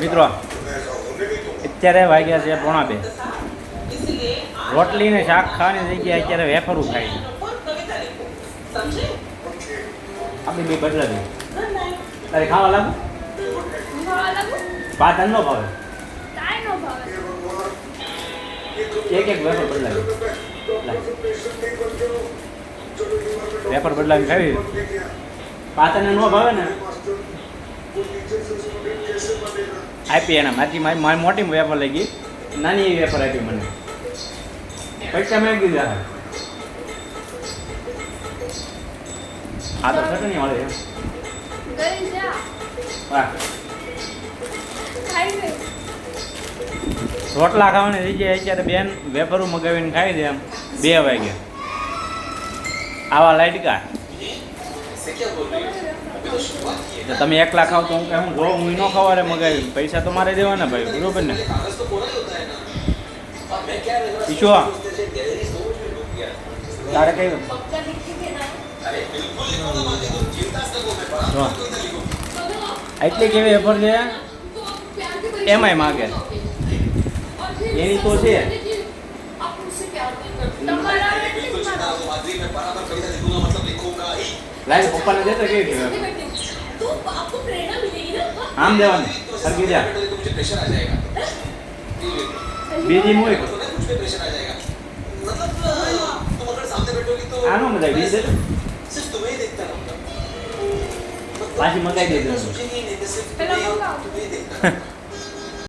મિત્રો અત્યારે વાગ્યા છે 1:30. રોટલી ને શાક ખાવાની જગ્યાએ અત્યારે વેફરું ખાય છે. આપણી બે બદલા દે તારે ખાવા લાગુ ભાત ન ભાવે એક વેફર બદલાવી વેફર બદલાવી ખાવી પાતાને ન ભાવે ને આપી એના મારી મોટી વેફર લઈ ગઈ નાની એવી વેફર આપી મને પૈસા મેં કીધા આ તો ચટણી મળે એમ હા રોટલા ખાવાની જગ્યાએ અત્યારે બેન વેફરું મગાવીને ખાઈ દે એમ 2 વાગે આવા લાઈટકા તમે એકલા ખાવ તો હું જો હું ન ખવારે મગાવી પૈસા તો મારે દેવાના ભાઈ બરોબર ને ઈશો તારે કઈ એટલી કેવી વેફર છે એમાંય માગે એની તો છે લાઈન પપ્પાને દેતો કેવી આમ દેવાની સરખી જા બીજી મોય આનો મજા બીજી દે પાછી મગાઈ દેજો